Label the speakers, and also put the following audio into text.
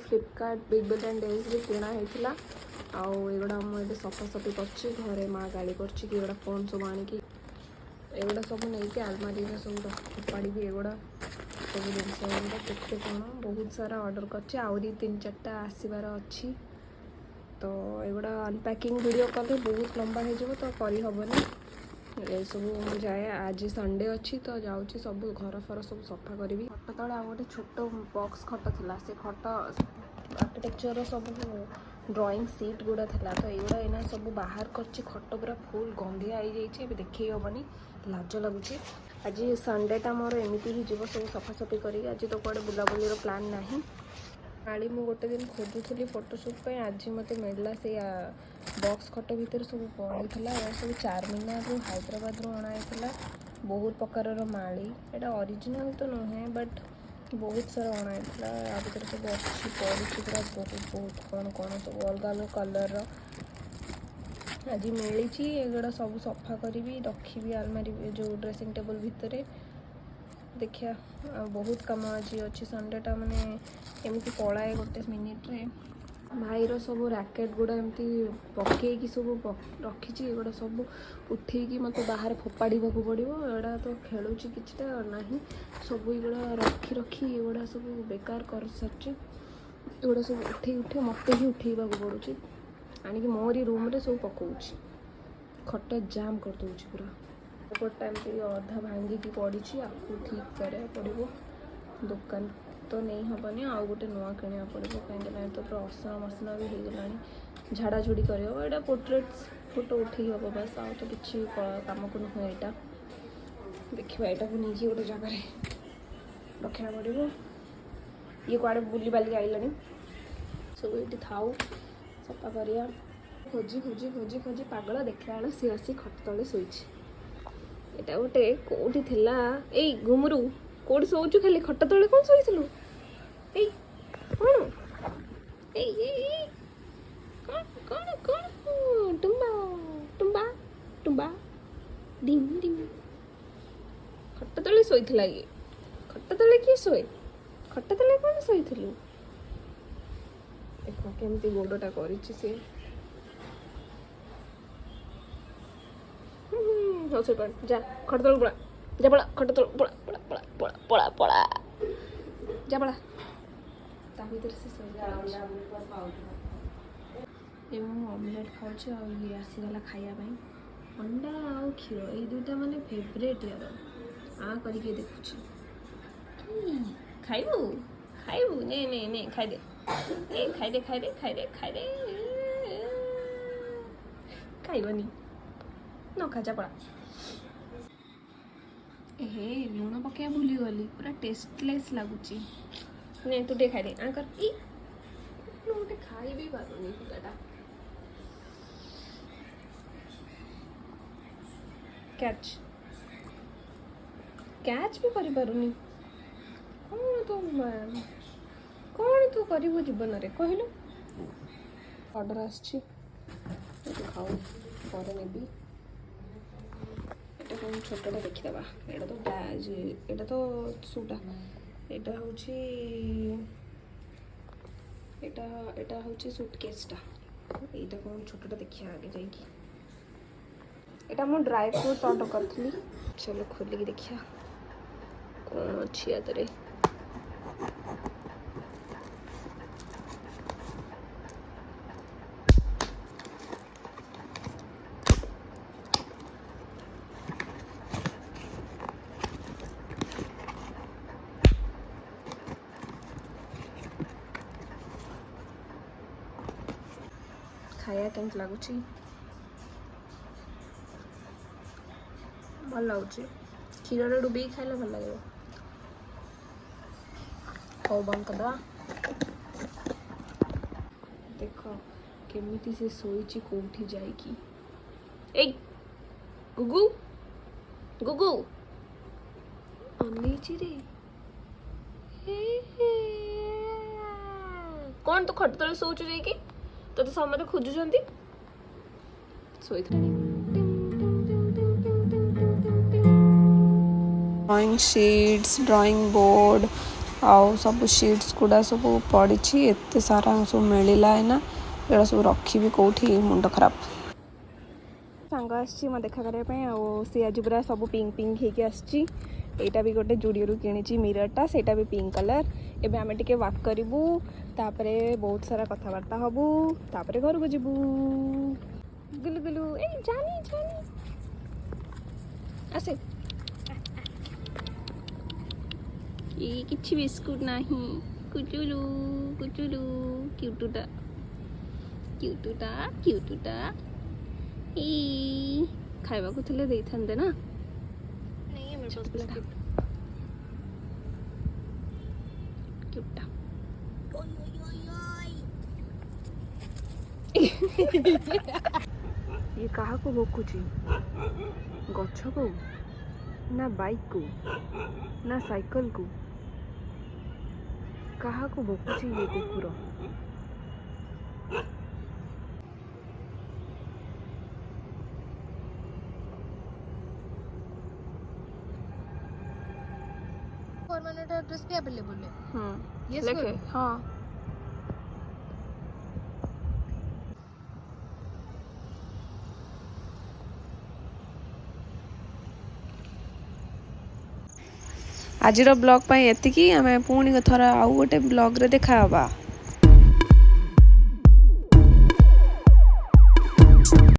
Speaker 1: Flipkart big billion days रे किणा होता आउगुड़ा मुझे सफासफी कर माँ गाड़ी कर फोन सब आणिकी एगुड़ा सब नहीं आलमारी में सब फोपाड़ी एगुड़ा सब जिन केते कौन बहुत सारा ऑर्डर कर 3-4टा आसबार अच्छी तो एगुड़ा अनपैकिंग वीडियो कले बहुत लंबा हो तो करहबनी ये सब जाए आज संडे अच्छी तो जाऊँगी सब घर फर सब सफा करी खट तले आ गए छोट बॉक्स खट थी से खट आर्किटेक्चर सब ड्राइंग सीट गुड़ा था तो युवा एना सब बाहर कर खट पूरा फुल गंधिया हो जाए देखे हेनी लाज लगुच आज संडेटा मोर एमती ही जीव सब सफासफी करी आज तो कड़े बुलाबुली प्लान ना काली मु गोटे दिन खोजुली फोटोशूट आज मत मिलला से बॉक्स खट भीतर सब पड़ा सब चारमीनार हैदराबाद अणाई बहुत प्रकार माली यहाँ ओरिजिनल तो नुहे बट बहुत सारा अणाई भर सब अच्छी पड़ी पूरा बहुत बहुत कौन कौन सब अलग अलग कलर आज मिली एगुड़ा सब सफा करी रखी आलमारी जो ड्रेसिंग टेबल भितर देखिया बहुत कम आज अच्छी संडेटा माने एमती पलाए गोटे मिनिट्रे भाईर सब रैकेट गुड़ा एमती पकईकी सब रखी एगुड़ा सब उठेकी मत बाहर फोपाड़ा पड़ो एड़ा तो खेलुँ किटा ना सब एगुड़ा रखी रखी एगुड़ा सब बेकार कर सारी एगुड़ा सब उठे मत ही उठेबा पड़ू आणिक मोरी रूम रे सब पकाऊँ खट जाम कर दूँ पूरा गोटा एमती अधा भांगिकी पड़ी आपको ठीक करा पड़ो दुकान तो नहीं हेनी आउ गोटे नुआ किणा पड़ो कहीं तो पूरा असना मसना भी होगला झाड़ाझुड़ी कर यहाँ पोर्ट्रेट्स फोटो उठे हम बस आउ तो किसी कम को नुह यहाँ देखा यहाँ को नहीं गोटे जगार रखा पड़ो ये कड़े बुली बाली आइलानी सब ये थाऊ सफा करिया खोजी खोजी खोजी खोजी पागल देखला बेला सी आसी खट तले शोची एटा गोटे कौटी थिला ए घुमरू कौटी शोचु खाली खट तले कौन शोइथिलु ए कौन ए ए कौन कौन कौन टुम्बा टुम्बा टुम्बा डिम डिम खट तले शोइथिला ये खट तले किए शोए खट तले कौन शोइथिलु देखो केमती गोडटा करिछि से हो से पड़ जा खट तल पड़ा जा पड़ा खट तल पड़ा पड़ा पड़ा पड़ा पड़ा पड़ा जा पड़ा ता भीतर से सो जा ए मु ऑमलेट खाउछ आ ये आसीगला खाया भाई अंडा आ क्षीर ए दुटा माने फेवरेट यार आ करी के देखुछ खाइबू खाइबू ने ने ने खाइ दे ए खाइ दे खाइ दे खाइ दे खाइ दे खाइबनी न खा जा पड़ा हे लुण पकया भूली गली पूरा टेस्टलेस लगुच नहीं तू खाई दे आकर गोटे खाई भी पारुनी पूराटा कैच कैच भी करि पारुनी कौन तू करू जीवन रे कहलु ऑर्डर आछि खाऊ पर नेबी कौन छोटा देखीदा यहाँ तो बैज यहाँ तो सूटा यहाँ हूँ सुटकेसटा यहाँ कौन छोटा देखिए आगे जाइए यहाँ मुझे ड्राई फ्रूट्स ऑर्डर करी चलो खोलिक देखिया कौन अच्छी यादरे खाया केमती लगुच भल लगुच क्षीर डुबे खाइले भल लगे हौ बंद करदा देख केमिति से सोईची कोठी जाइकी ए गुगु गुगु अनेची रे कौन तो खट तले सोचु जाइकी तो समझ खोजुंट ड्राइंग शीट्स ड्राइंग बोर्ड आउ सब शीट्स गुड़ा सब पड़ी एत सारा सब मिलला है ना ये सब रखी कौटी मुंड खराब सांग आसी मैं देखा करने सी आज पूरा सब पिंक पिंक होके आसी यहाँ भी गोटे जुड़ियो कि मिररटा सेटा भी पिंक कलर एबे आमे टिके वाक करूँ तापरे बहुत सारा कथबार्ता हबू तापरे घर को जीवू गुलु गुलु ए जानी जानी आसे ये किछि बिस्कुट नहीं कुचुलू कुचुलू क्यूटुटा क्यूटुटा क्यूटुटा ई खाइबा को थले देई थांदे ना नहीं है मेरे पास बिस्कुट क्यूटा ये कहा को भोकुची गछ को ना बाइक को ना साइकिल को कहा को भोकुची ये कुकुर
Speaker 2: परमानेंट एड्रेस भी अवेलेबल है
Speaker 1: यस लिखे हाँ आज ब्लॉग एतिकी आम पुणी थर आउ गोटे ब्लॉग रे देखा